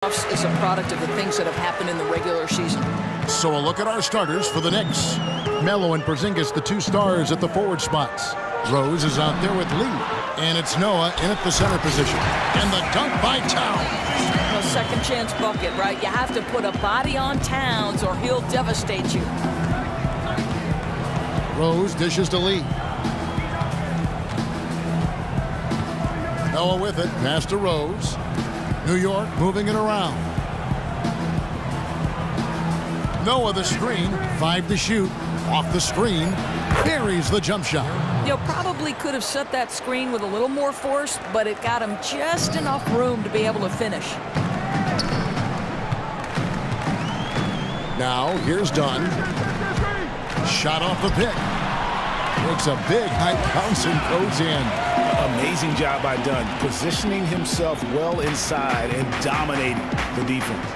Is a product of the things that have happened in the regular season. So a look at our starters for the Knicks. Melo and Porzingis, the two stars at the forward spots. Rose is out there with Lee. And it's Noah in at the center position. And the dunk by Towns. A second chance bucket, right? You have to put a body on Towns or he'll devastate you. Rose dishes to Lee. Noah with it. Pass to Rose. New York moving it around. Noah the screen. 5 to shoot. Off the screen. Buries the jump shot. You know, probably could have set that screen with a little more force, but it got him just enough room to be able to finish. Now here's Dunn. Shot off the pick. Makes a big high bounce and goes in. Amazing job by Dunn, positioning himself well inside and dominating the defense.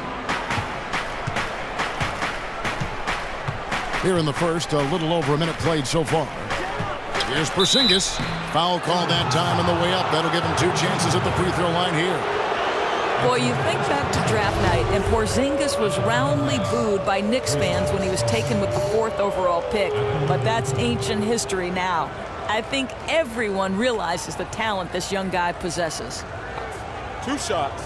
Here in the first, a little over a minute played so far. Here's Porzingis. Foul call that time on the way up. That'll give him 2 chances at the free throw line here. Boy, you think back to draft night, and Porzingis was roundly booed by Knicks fans when he was taken with the 4th overall pick. But that's ancient history now. I think everyone realizes the talent this young guy possesses. 2 shots.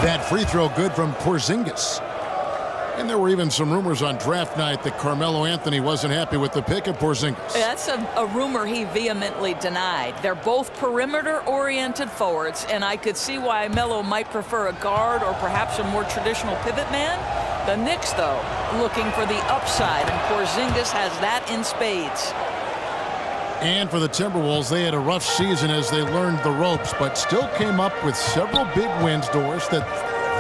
That free throw good from Porzingis. And there were even some rumors on draft night that Carmelo Anthony wasn't happy with the pick of Porzingis. That's a rumor he vehemently denied. They're both perimeter-oriented forwards, and I could see why Melo might prefer a guard or perhaps a more traditional pivot man. The Knicks, though, looking for the upside, and Porzingis has that in spades. And for the Timberwolves, they had a rough season as they learned the ropes, but still came up with several big wins, Doris, that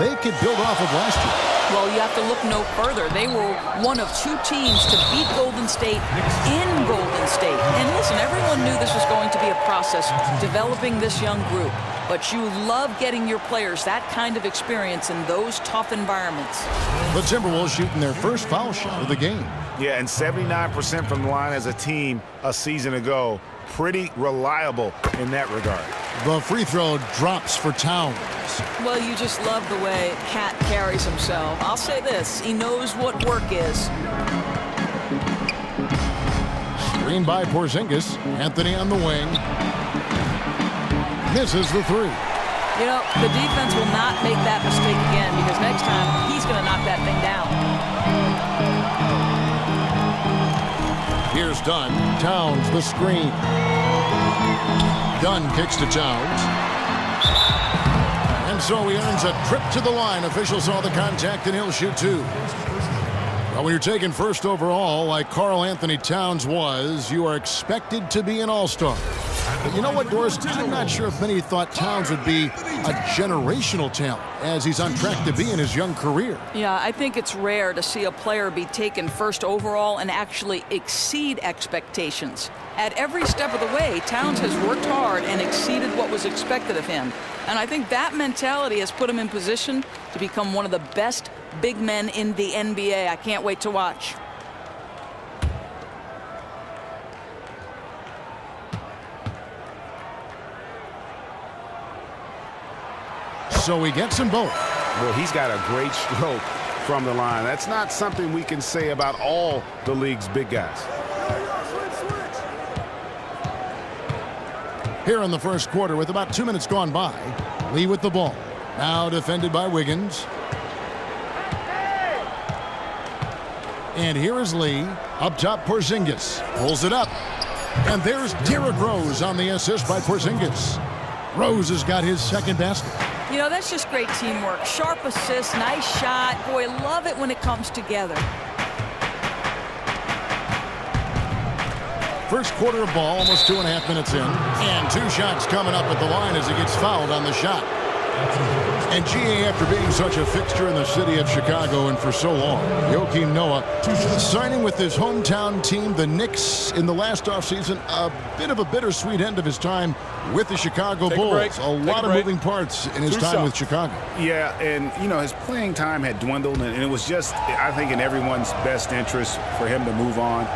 they could build off of last year. Well, you have to look no further. They were one of 2 teams to beat Golden State in Golden State. And listen, everyone knew this was going to be a process, developing this young group. But you love getting your players that kind of experience in those tough environments. The Timberwolves shooting their first foul shot of the game. Yeah, and 79% from the line as a team a season ago. Pretty reliable in that regard. The free throw drops for Towns. Well, you just love the way Cat carries himself. I'll say this, he knows what work is. Screen by Porzingis. Anthony on the wing. Misses the 3. You know, the defense will not make that mistake again because next time he's going to knock that thing down. Here's Dunn. Towns the screen. Dunn kicks to Towns. And so he earns a trip to the line. Officials saw the contact and he'll shoot 2. Well, when you're taken first overall, like Karl Anthony Towns was, you are expected to be an all-star. But you know what, Doris? I'm not sure if many thought Towns would be a generational talent, as he's on track to be in his young career. Yeah, I think it's rare to see a player be taken first overall and actually exceed expectations. At every step of the way, Towns has worked hard and exceeded what was expected of him. And I think that mentality has put him in position to become one of the best big men in the NBA. I can't wait to watch. So he gets them both. Well, he's got a great stroke from the line. That's not something we can say about all the league's big guys. Here in the first quarter with about 2 minutes gone by. Lee with the ball. Now defended by Wiggins. And here is Lee. Up top, Porzingis. Pulls it up. And there's Derrick Rose on the assist by Porzingis. Rose has got his second basket. You know, that's just great teamwork. Sharp assist, nice shot. Boy, love it when it comes together. First quarter of ball, almost 2.5 minutes in. And 2 shots coming up at the line as he gets fouled on the shot. And GA, after being such a fixture in the city of Chicago and for so long, Joakim Noah signing with his hometown team, the Knicks, in the last offseason, a bit of a bittersweet end of his time with the Chicago Bulls. A lot of moving parts in his time with Chicago. Yeah, and, you know, his playing time had dwindled, and it was just, I think, in everyone's best interest for him to move on.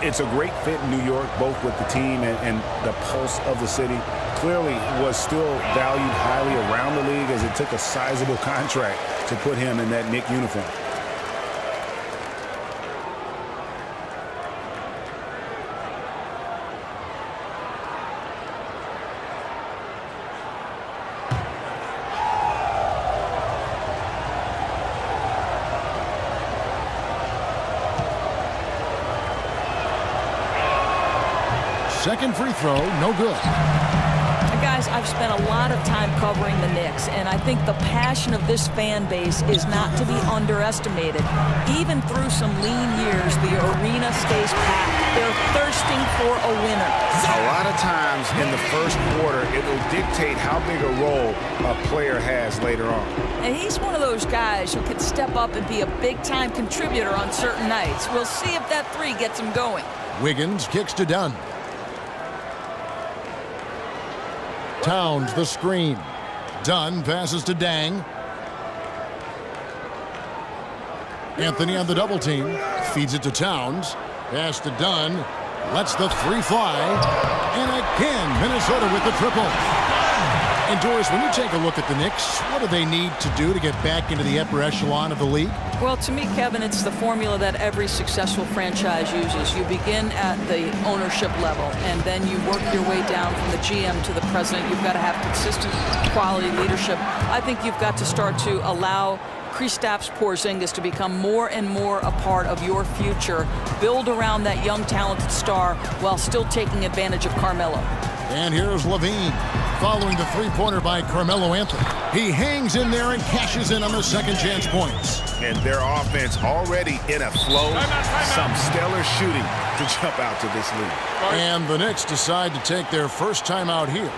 It's a great fit in New York, both with the team and the pulse of the city. Clearly was still valued highly around the league as it took a sizable contract to put him in that Knick uniform. Second free throw, no good. Guys, I've spent a lot of time covering the Knicks, and I think the passion of this fan base is not to be underestimated. Even through some lean years, the arena stays packed. They're thirsting for a winner. A lot of times in the first quarter, it will dictate how big a role a player has later on. And he's one of those guys who can step up and be a big-time contributor on certain nights. We'll see if that three gets him going. Wiggins kicks to Dunn. Towns the screen. Dunn passes to Dang. Anthony on the double team. Feeds it to Towns. Pass to Dunn. Lets the three fly. And again, Minnesota with the triple. And Doris, when you take a look at the Knicks, what do they need to do to get back into the upper echelon of the league? Well, to me, Kevin, it's the formula that every successful franchise uses. You begin at the ownership level, and then you work your way down from the GM to the president. You've got to have consistent quality leadership. I think you've got to start to allow Kristaps Porzingis to become more and more a part of your future. Build around that young, talented star while still taking advantage of Carmelo. And here's Levine, following the three-pointer by Carmelo Anthony. He hangs in there and cashes in on the second chance points. And their offense already in a flow. Some stellar shooting to jump out to this lead. And the Knicks decide to take their first time out here.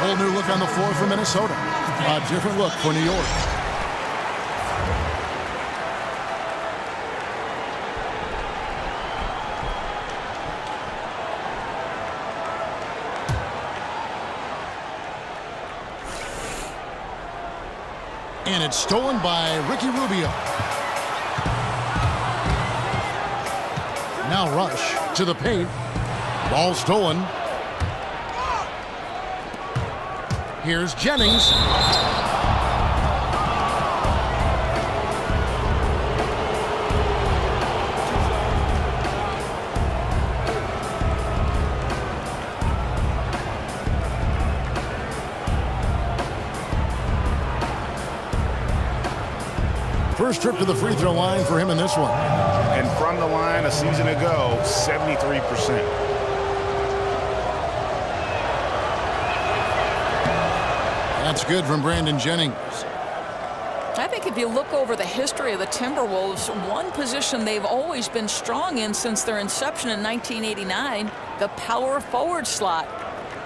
Whole new look on the floor for Minnesota. A different look for New York. And it's stolen by Ricky Rubio. Now Rush to the paint. Ball stolen. Here's Jennings. First trip to the free throw line for him in this one. And from the line a season ago, 73%. That's good from Brandon Jennings. I think if you look over the history of the Timberwolves, one position they've always been strong in since their inception in 1989, the power forward slot.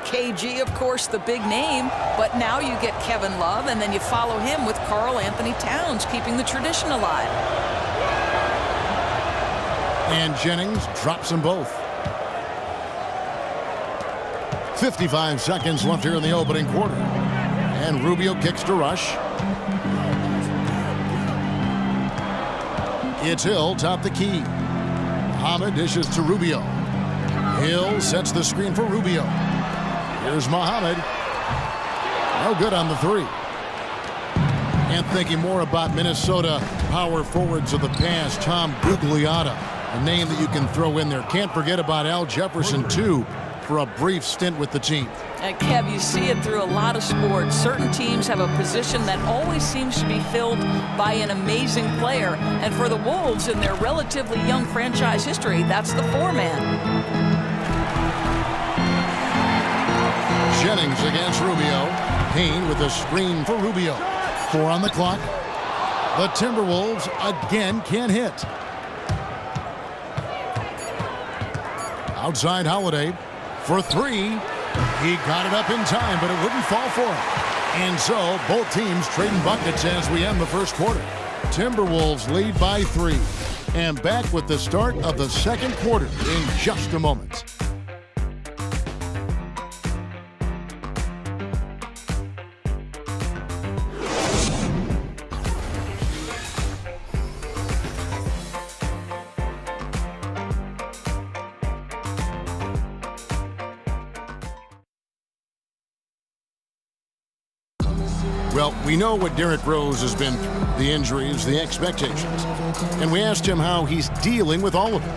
KG, of course, the big name, but now you get Kevin Love, and then you follow him with Karl Anthony Towns, keeping the tradition alive. And Jennings drops them both. 55 seconds left here in the opening quarter. And Rubio kicks to Rush. It's Hill, top the key. Muhammad dishes to Rubio. Hill sets the screen for Rubio. Here's Muhammad. No good on the three. And thinking more about Minnesota power forwards of the past, Tom Gugliotta, a name that you can throw in there. Can't forget about Al Jefferson, too, for a brief stint with the team. And Kev, you see it through a lot of sports. Certain teams have a position that always seems to be filled by an amazing player. And for the Wolves, in their relatively young franchise history, that's the four-man. Jennings against Rubio. Payne with a screen for Rubio. 4 on the clock. The Timberwolves again can't hit. Outside Holiday for 3. He got it up in time, but it wouldn't fall for him. And so both teams trading buckets as we end the first quarter. Timberwolves lead by 3. And back with the start of the second quarter in just a moment. Well, we know what Derrick Rose has been through, the injuries, the expectations. And we asked him how he's dealing with all of it.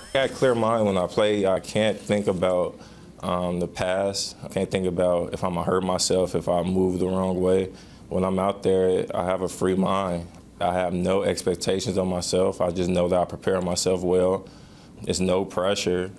I got a clear mind when I play. I can't think about the past. I can't think about if I'm going to hurt myself, if I move the wrong way. When I'm out there, I have a free mind. I have no expectations on myself. I just know that I prepare myself well. It's no pressure.